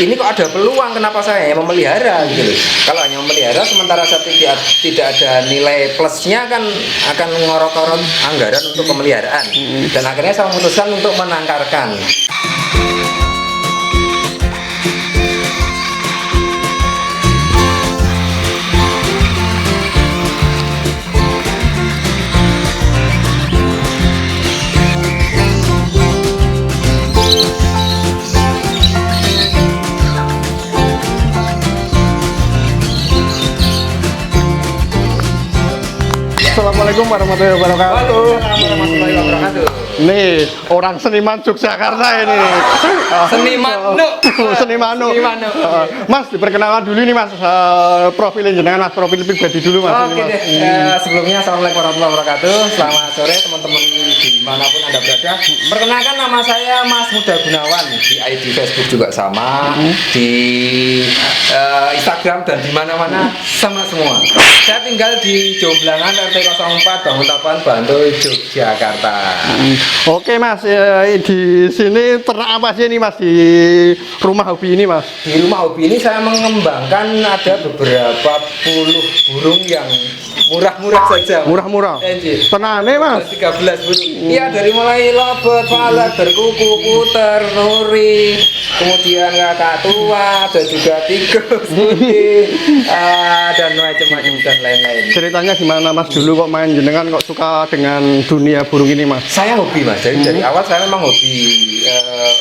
ini kok ada peluang, kenapa saya memelihara gitu loh. Kalau hanya memelihara sementara saya tidak ada nilai plusnya kan akan ngorok-ngorok anggaran untuk pemeliharaan. Dan akhirnya saya memutuskan untuk menangkarkan. Assalamualaikum warahmatullahi wabarakatuh. Warahmatullahi wabarakatuh. Nih orang seniman Yogyakarta ini. Seniman Seniman. Mas diperkenalkan dulu nih Mas, profil jenengan Mas, profil pribadi dulu Mas. Oke deh. Sebelumnya assalamualaikum warahmatullahi wabarakatuh. Selamat sore teman-teman dimanapun anda berada. Perkenalkan nama saya Mas Muda Gunawan, di ID Facebook juga sama, di Instagram dan di mana-mana sama semua. Saya tinggal di Jomblangan RT 04 Banguntapan Bantul Yogyakarta. Oke Mas, di sini ternak apa sih ini Mas di rumah hobi ini Mas? Di rumah hobi ini saya mengembangkan ada beberapa puluh burung yang murah-murah saja. Murah-murah. Ternaknya Mas? 13 burung. Iya, dari mulai lobet, falak, berkuku, puter, nuri, kemudian kakak tua, dan juga tikus, putih, dan macam-macam dan lain-lain. Ceritanya gimana Mas dulu kok main jenengan kok suka dengan dunia burung ini Mas? Saya hobi Mas, jadi dari awal saya memang hobi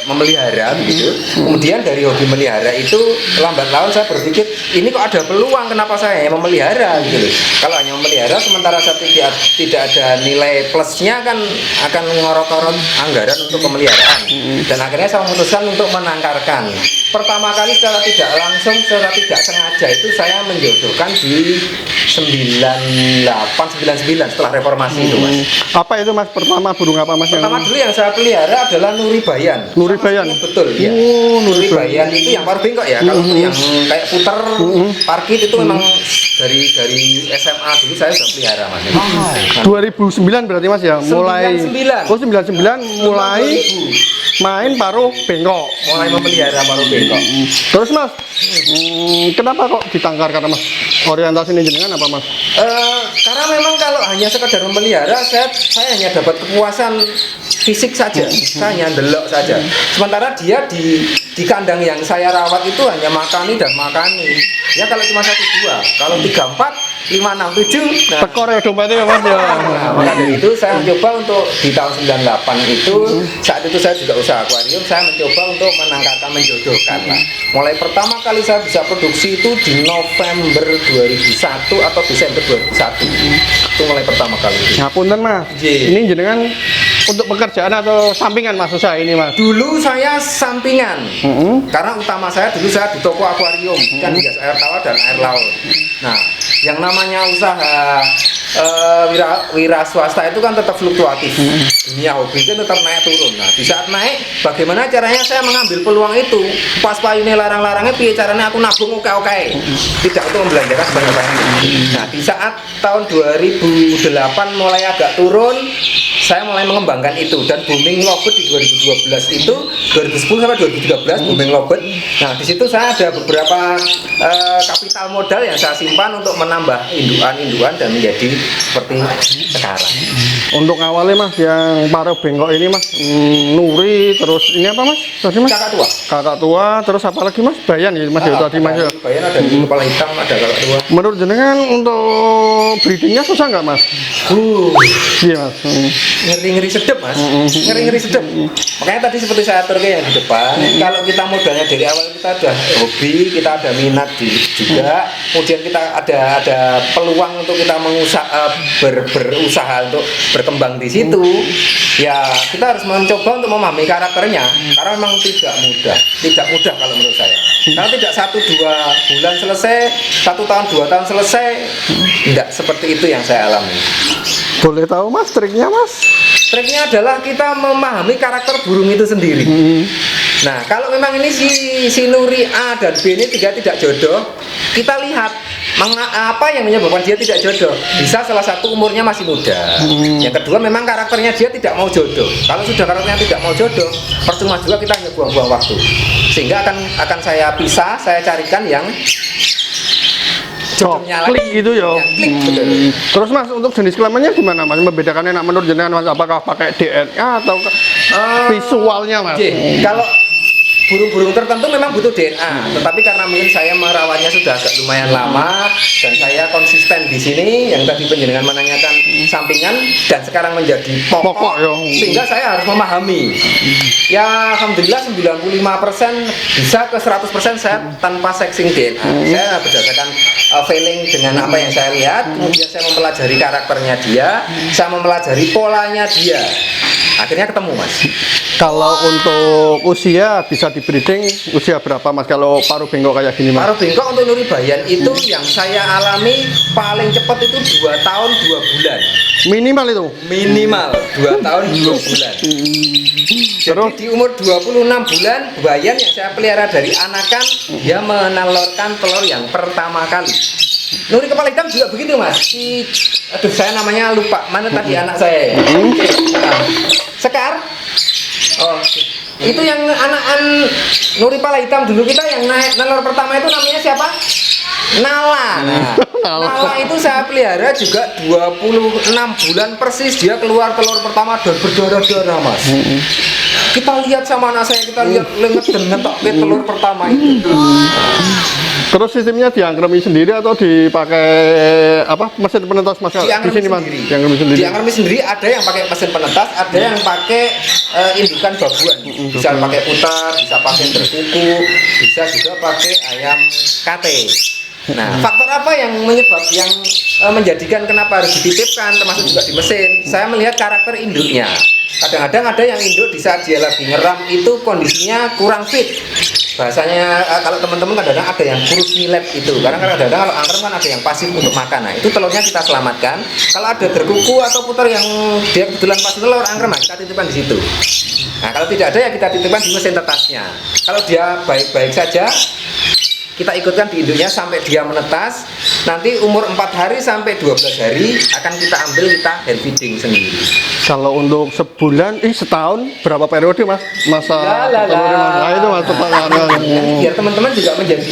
memelihara gitu. Kemudian dari hobi melihara itu lambat laun saya berpikir ini kok ada peluang, kenapa saya memelihara gitu loh. Kalau hanya memelihara sementara saya tidak ada nilai plusnya kan akan ngorok-ngorok anggaran untuk pemeliharaan. Dan akhirnya saya memutuskan untuk menangkarkan. Pertama kali secara tidak langsung, secara tidak sengaja itu saya menjodohkan di 98-99 setelah reformasi itu Mas. Apa itu Mas? Pertama burung apa Mas? Pertama dulu yang saya pelihara adalah Nuri Bayan. Nuri Bayan? Betul ya. Nuri Bayan itu yang paruh bengkok ya. Kalau yang kayak puter, parkit itu memang dari SMA dulu saya sudah pelihara Mas. 2009 berarti Mas ya? Mulai 99. Oh 99 mulai main paruh bengkok. Mulai memelihara paruh bengkok. Terus Mas, kenapa kok ditangkarkan Mas? Orientasinya jenengan apa Mas? Karena memang kalau hanya sekedar memelihara, saya hanya dapat kepuasan fisik saja, saya hanya delok saja. Sementara dia di kandang yang saya rawat itu hanya makani dan makani. Ya kalau cuma 1, 2, kalau 3, 4, 5, 6, 7. Nah, tekor ya dompetnya Mas ya. Nah, maka dari itu saya mencoba untuk di tahun 98 itu, saat itu saya juga usaha akuarium, saya mencoba untuk menangkarkan, menjodohkan lah. Mulai pertama kali saya bisa produksi itu di November 2001 atau Desember 2001. Itu mulai pertama kali itu. Ngapunten Mas, ini jenengan untuk pekerjaan atau sampingan Mas usaha ini Mas? Dulu saya sampingan, karena utama saya dulu saya di toko akuarium, kan hias air tawar dan air laut. Nah, yang namanya usaha wira swasta itu kan tetap fluktuatif. Dunia hobi itu tetap naik turun. Nah, di saat naik, bagaimana caranya saya mengambil peluang itu? Pas payune larang-larangnya, piye caranya aku nabung oke-oke. Tidak untuk membelanjakan sebanyak-banyaknya. Nah, di saat tahun 2008 mulai agak turun, saya mulai mengembangkan itu dan booming lobet di 2012 itu 2010 sampai 2013 booming lobet. Nah di situ saya ada beberapa kapital modal yang saya simpan untuk menambah induan dan menjadi seperti sekarang. Untuk awalnya Mas yang paruh bengkok ini Mas, Nuri, terus ini apa Mas? Tadi Mas? Kakak tua. Kakak tua, terus apa lagi Mas? Bayan ya Mas ya tadi Mas ya. Bayan ada di kepala hitam, ada kakak tua. Menurut jenengan untuk breedingnya susah nggak Mas? Iya Mas. Ngeri-ngeri sedep Mas, ngeri-ngeri sedep. Makanya tadi seperti saya atur yang di depan, kalau kita modalnya dari awal kita ada hobi, kita ada minat juga, kemudian kita ada peluang untuk kita berusaha untuk berkembang di situ, ya kita harus mencoba untuk memahami karakternya, karena memang tidak mudah kalau menurut saya. Karena tidak 1-2 bulan selesai, 1 tahun 2 tahun selesai, tidak seperti itu yang saya alami. Boleh tahu Mas triknya Mas? Triknya adalah kita memahami karakter burung itu sendiri. Nah, kalau memang ini si Nuri A dan B ini tidak jodoh, kita lihat Apa yang menyebabkan dia tidak jodoh? Bisa salah satu umurnya masih muda. Yang kedua memang karakternya dia tidak mau jodoh. Kalau sudah karakternya tidak mau jodoh, percuma juga kita hanya buang-buang waktu. Sehingga akan saya pisah, saya carikan yang jodohnya klik gitu ya. Yang klik, betul. Terus Mas untuk jenis kelaminnya gimana Mas? Membedakannya nak menurut jenengan Mas apakah pakai DNA atau visualnya Mas? Kalau burung-burung tertentu memang butuh DNA, tetapi karena mungkin saya merawatnya sudah agak lumayan lama dan saya konsisten di sini, yang tadi penjenengan menanyakan sampingan dan sekarang menjadi pokok, ya. Sehingga saya harus memahami. Ya alhamdulillah 95% bisa ke 100% saya tanpa sexing DNA. Saya berdasarkan feeling dengan apa yang saya lihat, kemudian saya mempelajari karakternya dia, saya mempelajari polanya dia. Akhirnya ketemu Mas. Kalau untuk usia bisa di breeding usia berapa Mas kalau paruh bengkok kayak gini Mas? Paruh bengkok untuk Nuribayan itu yang saya alami paling cepat itu 2 tahun 2 bulan. Minimal itu? Minimal 2 tahun 2 bulan. Jadi di umur 26 bulan Bayan yang saya pelihara dari anakan dia menelurkan telur yang pertama kali. Nuri kepala hitam juga begitu Mas. Aduh saya namanya lupa. Mana tadi anak saya? Nah, Sekar. Oh, itu yang anakan Nuri kepala hitam dulu kita yang naik nelur pertama itu namanya siapa? Nala. Nah, Nala itu saya pelihara juga 26 bulan persis dia keluar telur pertama dan berdarah-darah Mas. Kita lihat sama anak saya, kita lihat lenget dan ngetok telur pertama itu. Terus sistemnya diangkremi sendiri atau dipakai apa mesin penetas Mas? Di sini Mas. Diangkremi sendiri. Diangkremi sendiri, ada yang pakai mesin penetas, ada yang pakai indukan babuan. Bisa pakai putar, bisa pakai berkuku, bisa juga pakai ayam kate. Nah, faktor apa yang menjadikan kenapa harus dititipkan termasuk juga di mesin? Saya melihat karakter induknya. Kadang-kadang ada yang induk di saat dia lagi ngeram itu kondisinya kurang fit. Bahasanya kalau teman-teman kadang-kadang ada yang kurus nilep itu. Karena kadang-kadang kalau angkrem kan ada yang pasif untuk makan. Nah, itu telurnya kita selamatkan. Kalau ada berkuku atau putar yang dia kebetulan pasif telur angkrem, nah, kita titipkan di situ. Nah, kalau tidak ada ya kita titipkan di mesin tetasnya. Kalau dia baik-baik saja, kita ikutkan di induknya sampai dia menetas. Nanti umur 4 hari sampai 12 hari akan kita ambil, kita hand feeding sendiri. Kalau untuk sebulan, setahun berapa periode Mas? Masa telurnya Mas? Nah, itu Mas biar teman-teman juga menjadi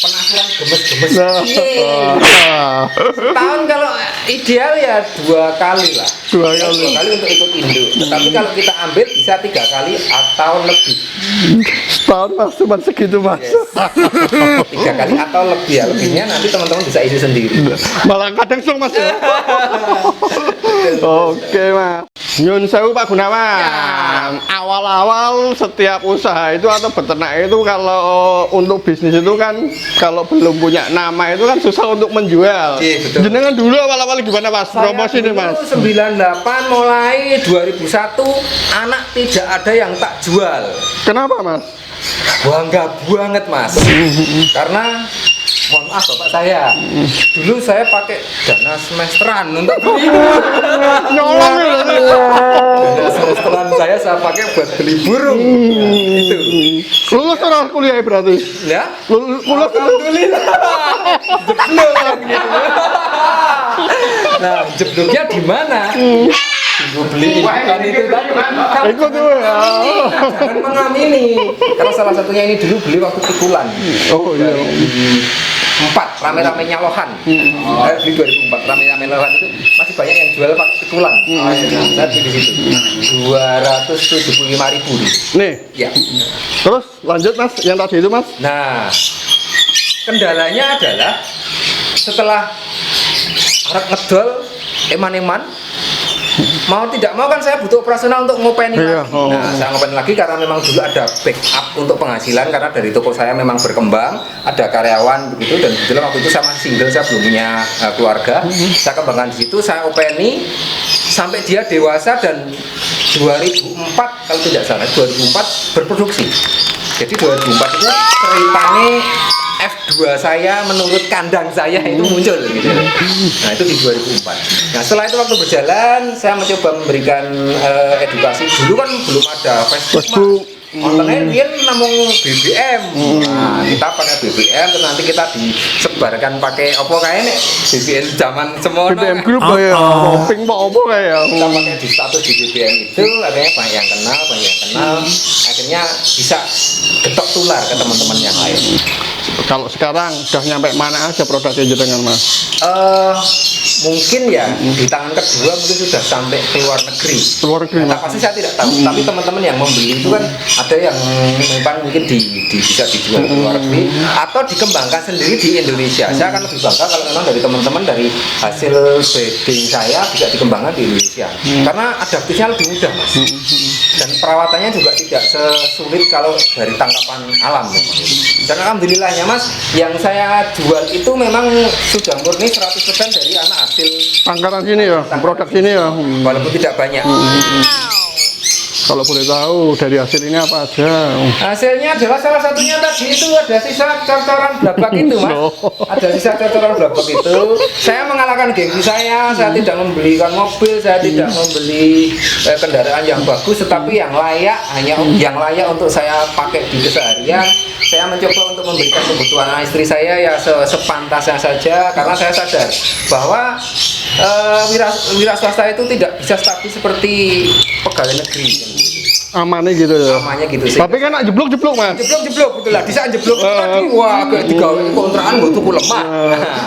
penasaran gemes-gemes. Setahun kalau ideal ya 2 kali lah. 2 kali untuk ikut induk. Tetapi kalau kita ambil bisa 3 kali atau lebih. Setahun Mas cuma segitu Mas. Yes. 3 kali atau lebih ya, lebihnya nanti teman-teman bisa isi sendiri. Malah kadang song Mas ya. Oke Mas. Nyun sewu Pak Gunawan. Ya. Awal-awal setiap usaha itu atau beternak itu kalau untuk bisnis itu kan kalau belum punya nama itu kan susah untuk menjual. Jenengan dulu awal-awal gimana Mas? Promosi nih Mas. 98 mulai 2001 anak tidak ada yang tak jual. Kenapa Mas? Bangga banget Mas. Karena mohon maaf bapak saya, dulu saya pakai dana semesteran untuk beli nyolong ya. Dana semesteran saya pakai buat beli burung. Itu. Lulus orang kuliah berarti? Ya. Lulus alhamdulillah. Jeblok gitu. Nah, jebloknya di mana? Gue beli ikan itu kan ikut tuh ya. Jangan mengamini. Karena salah satunya ini dulu beli waktu pikulan. Oh iya. 4 rame-ramenya Lohan. Beli 2004 rame-rame Lohan itu masih banyak yang jual pakai pikulan. Saya beli di situ 275.000 nih. Ya. Terus lanjut Mas yang tadi itu Mas. Nah, kendalanya adalah setelah arep ngedol eman-eman, mau tidak mau kan saya butuh operasional untuk ngopeni lagi. Nah, saya ngopeni lagi karena memang dulu ada backup untuk penghasilan karena dari toko saya memang berkembang, ada karyawan begitu dan kebetulan waktu itu saya masih single, saya belum punya keluarga. Saya kembangkan di situ, saya openi sampai dia dewasa dan 2004 kalau tidak salah 2004 berproduksi. Jadi 2004 itu ceritanya F2 saya menurut kandang saya itu muncul gitu. Nah itu di 2004. Nah setelah itu waktu berjalan saya mencoba memberikan edukasi. Dulu kan belum ada Facebook, Kontennya dia namung BBM. Nah, kita pakai BBM terus nanti kita disebarkan pakai apa kayaknya BBM zaman semono. BBM grup ya, ping apa kayak. Kita pakai di status di BBM itu, akhirnya banyak yang kenal, akhirnya bisa getok tular ke teman-teman yang lain. Kalau sekarang udah nyampe mana aja produknya jenengan Mas? Mungkin ya di tangan kedua mungkin sudah sampai ke luar negeri. Luar negeri. Nah, pasti saya tidak tahu, tapi teman-teman yang membeli itu kan ada yang memang mungkin bisa dijual ke luar negeri atau dikembangkan sendiri di Indonesia. Saya akan lebih bangga kalau memang dari teman-teman dari hasil breeding saya bisa dikembangkan di Indonesia. Karena adaptifnya lebih mudah, Mas. Dan perawatannya juga tidak sesulit kalau dari tangkapan alam. Dan alhamdulillahnya Mas, yang saya jual itu memang sudah murni 100% dari anak hasil Angkatan sini ya, produk sini ya. walaupun tidak banyak. Kalau boleh tahu dari hasil ini apa aja? Hasilnya adalah salah satunya tadi itu ada sisa cor-coran blabak itu Mas. Ada sisa cor-coran blabak itu. Saya mengalahkan gengsi saya tidak membelikan mobil, saya tidak membeli kendaraan yang bagus, tetapi yang layak, hanya yang layak untuk saya pakai di keseharian. Saya mencoba untuk memberikan kebutuhan istri saya ya sepantasnya saja, karena saya sadar bahwa wira swasta itu tidak bisa stabil seperti pegawai negeri. Amannya gitu ya. Amannya gitu sih. Tapi kan nak jeblok-jeblok Mas. Jeblok betul lah. Di saat jeblok tadi wah agak digawe kontrakan gue tuku lemah.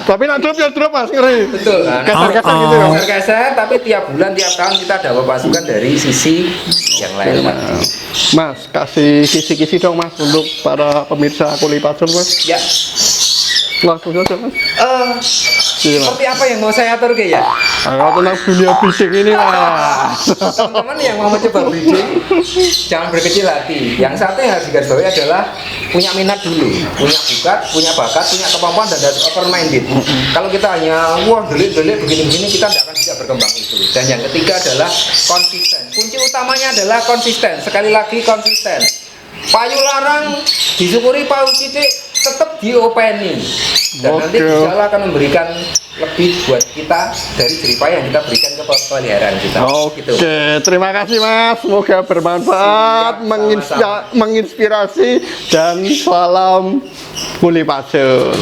Tapi nak drop ya drop Mas, ngeri. Betul. Geser-geser gitu ya. Geser-geser, tapi tiap bulan tiap tahun kita dapat pasukan dari sisi yang lain. Mas, kasih kisi-kisi dong Mas untuk para pemirsa Kuli Pacul Mas. Ya. Langsung saja Mas. Seperti apa yang mau saya atur ke ya? Kalau tentang dunia breeding ini Mas. Teman-teman yang mau mencoba breeding jangan berkecil hati. Yang satu yang harus digarisbawahi adalah punya minat dulu, punya bakat, punya kemampuan dan harus open minded. Kalau kita hanya wah delik begini-begini kita tidak akan bisa berkembang itu. Dan yang ketiga adalah konsisten. Kunci utamanya adalah konsisten. Sekali lagi konsisten. Payu larang disyukuri payu titik tetap diopeni. Dan nanti Allah akan memberikan lebih buat kita dari jeripaya yang kita berikan ke peliharaan kita. Oke, terima kasih Mas. Semoga bermanfaat, menginspirasi dan salam Kuli Pacul.